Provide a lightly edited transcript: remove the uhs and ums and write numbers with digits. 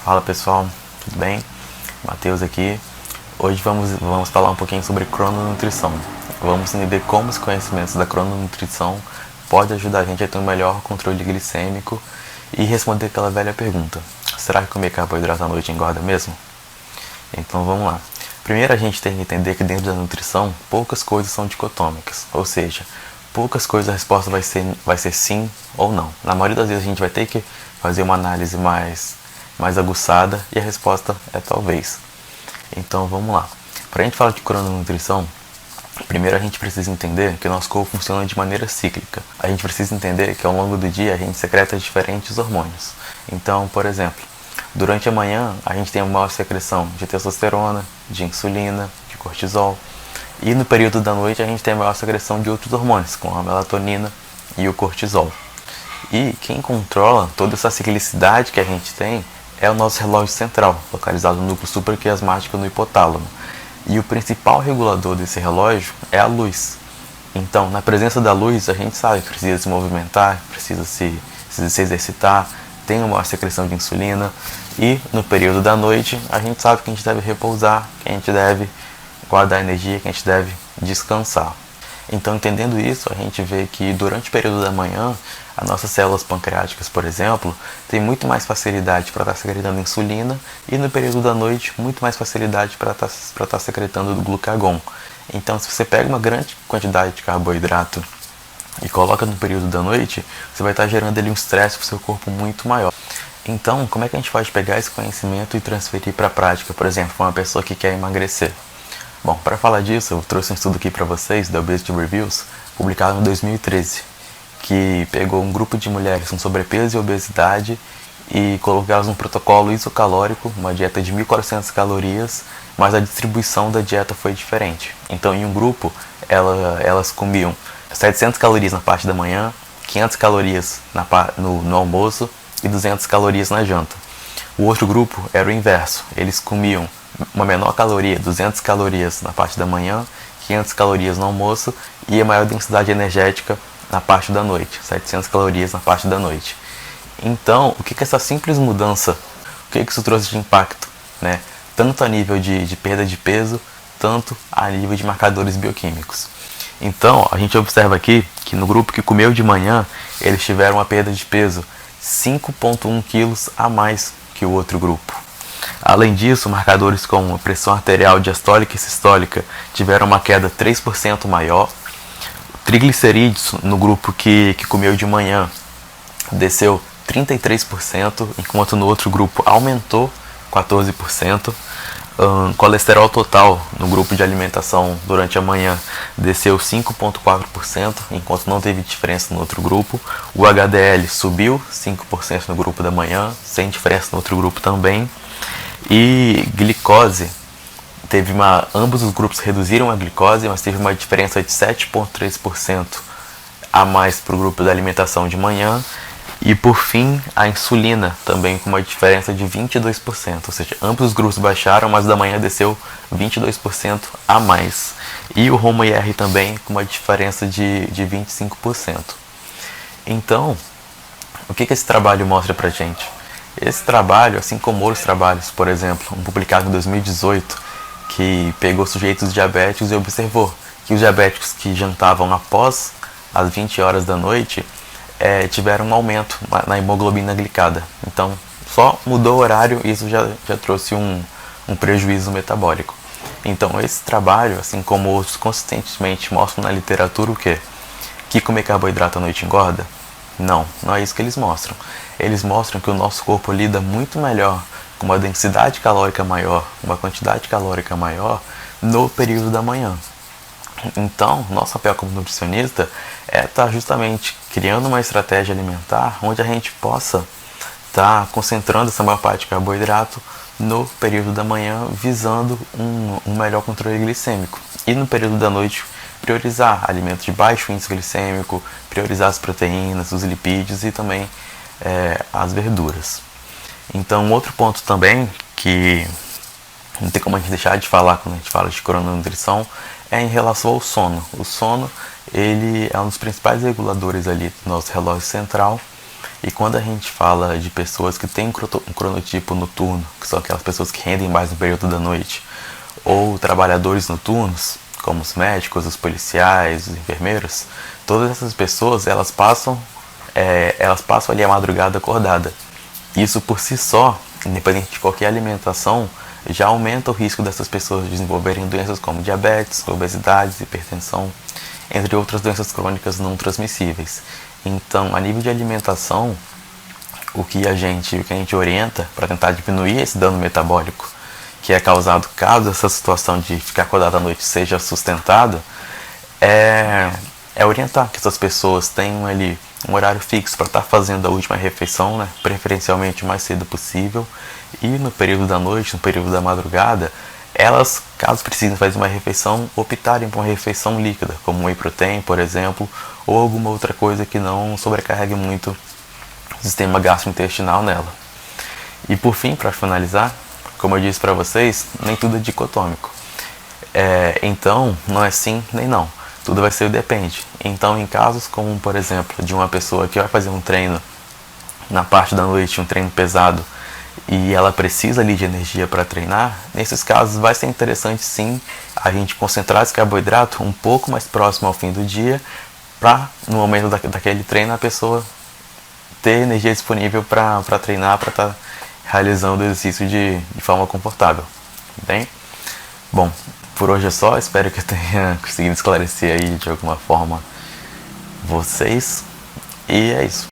Fala pessoal, tudo bem? Matheus aqui. Hoje vamos falar um pouquinho sobre crononutrição. Vamos entender como os conhecimentos da crononutrição podem ajudar a gente a ter um melhor controle glicêmico e responder aquela velha pergunta: será que comer carboidrato à noite engorda mesmo? Então vamos lá. Primeiro a gente tem que entender que dentro da nutrição poucas coisas são dicotômicas, ou seja, poucas coisas a resposta vai ser sim ou não. Na maioria das vezes a gente vai ter que fazer uma análise mais aguçada e a resposta é talvez. Então vamos lá. Para a gente falar de crononutrição, primeiro a gente precisa entender que o nosso corpo funciona de maneira cíclica. A gente precisa entender que ao longo do dia a gente secreta diferentes hormônios. Então, por exemplo, durante a manhã a gente tem uma maior secreção de testosterona, de insulina, de cortisol. E no período da noite a gente tem a maior secreção de outros hormônios, como a melatonina e o cortisol. E quem controla toda essa ciclicidade que a gente tem é o nosso relógio central, localizado no núcleo supraquiasmático no hipotálamo. E o principal regulador desse relógio é a luz. Então, na presença da luz, a gente sabe que precisa se movimentar, precisa se exercitar, tem uma secreção de insulina. E no período da noite, a gente sabe que a gente deve repousar, que a gente deve guardar energia, que a gente deve descansar. Então, entendendo isso, a gente vê que durante o período da manhã, as nossas células pancreáticas, por exemplo, têm muito mais facilidade para estar secretando insulina e no período da noite, muito mais facilidade para estar secretando o glucagon. Então, se você pega uma grande quantidade de carboidrato e coloca no período da noite, você vai estar gerando ali um estresse para o seu corpo muito maior. Então, como é que a gente pode pegar esse conhecimento e transferir para a prática, por exemplo, para uma pessoa que quer emagrecer? Bom, para falar disso, eu trouxe um estudo aqui para vocês, da Obesity Reviews, publicado em 2013, que pegou um grupo de mulheres com sobrepeso e obesidade e colocou elas num protocolo isocalórico, uma dieta de 1.400 calorias, mas a distribuição da dieta foi diferente. Então, em um grupo, elas comiam 700 calorias na parte da manhã, 500 calorias no almoço e 200 calorias na janta. O outro grupo era o inverso, eles comiam uma menor caloria, 200 calorias na parte da manhã, 500 calorias no almoço e a maior densidade energética na parte da noite, 700 calorias na parte da noite. Então, o que essa simples mudança, o que isso trouxe de impacto, né? Tanto a nível de perda de peso, tanto a nível de marcadores bioquímicos. Então, a gente observa aqui que no grupo que comeu de manhã, eles tiveram uma perda de peso 5,1 quilos a mais que o outro grupo. Além disso, marcadores como a pressão arterial diastólica e sistólica tiveram uma queda 3% maior. Triglicerídeos no grupo que comeu de manhã desceu 33%, enquanto no outro grupo aumentou 14%. Colesterol total no grupo de alimentação durante a manhã desceu 5,4%, enquanto não teve diferença no outro grupo. O HDL subiu 5% no grupo da manhã, sem diferença no outro grupo também. E glicose, ambos os grupos reduziram a glicose, mas teve uma diferença de 7,3% a mais para o grupo da alimentação de manhã. E por fim, a insulina também com uma diferença de 22%, ou seja, ambos os grupos baixaram, mas da manhã desceu 22% a mais. E o HOMA-IR também com uma diferença de 25%. Então, o que esse trabalho mostra pra gente? Esse trabalho, assim como outros trabalhos, por exemplo, um publicado em 2018, que pegou sujeitos diabéticos e observou que os diabéticos que jantavam após as 20 horas da noite tiveram um aumento na hemoglobina glicada. Então, só mudou o horário e isso já trouxe um prejuízo metabólico. Então, esse trabalho, assim como outros, consistentemente mostram na literatura o quê? Que comer carboidrato à noite engorda? Não é isso que eles mostram. Eles mostram que o nosso corpo lida muito melhor com uma densidade calórica maior, uma quantidade calórica maior no período da manhã. Então, nosso papel como nutricionista é estar justamente criando uma estratégia alimentar onde a gente possa estar concentrando essa maior parte de carboidrato no período da manhã, visando um melhor controle glicêmico. E no período da noite, priorizar alimentos de baixo índice glicêmico, priorizar as proteínas, os lipídios e também as verduras. Então, um outro ponto também que não tem como a gente deixar de falar quando a gente fala de crononutrição é em relação ao sono. O sono, ele é um dos principais reguladores ali do nosso relógio central E quando a gente fala de pessoas que têm um cronotipo noturno, que são aquelas pessoas que rendem mais no período da noite, ou trabalhadores noturnos, como os médicos, os policiais, os enfermeiros, todas essas pessoas elas passam ali a madrugada acordada. Isso por si só, independente de qualquer alimentação, já aumenta o risco dessas pessoas desenvolverem doenças como diabetes, obesidade, hipertensão, entre outras doenças crônicas não transmissíveis. Então, a nível de alimentação, o que a gente orienta para tentar diminuir esse dano metabólico que é causado caso essa situação de ficar acordado à noite seja sustentada, é orientar que essas pessoas tenham ali um horário fixo para estar fazendo a última refeição, né, preferencialmente o mais cedo possível, e no período da noite, no período da madrugada, elas, caso precisem fazer uma refeição, optarem por uma refeição líquida, como um whey protein, por exemplo, ou alguma outra coisa que não sobrecarregue muito o sistema gastrointestinal nela. E por fim, para finalizar, como eu disse para vocês, nem tudo é dicotômico. Então, não é sim nem não. Tudo vai ser o depende. Então, em casos como, por exemplo, de uma pessoa que vai fazer um treino na parte da noite, um treino pesado, e ela precisa ali de energia para treinar, nesses casos vai ser interessante sim a gente concentrar esse carboidrato um pouco mais próximo ao fim do dia, para no momento daquele treino a pessoa ter energia disponível para treinar, para estar realizando o exercício de forma confortável. Bem? Bom, por hoje é só, espero que eu tenha conseguido esclarecer aí de alguma forma vocês, e é isso.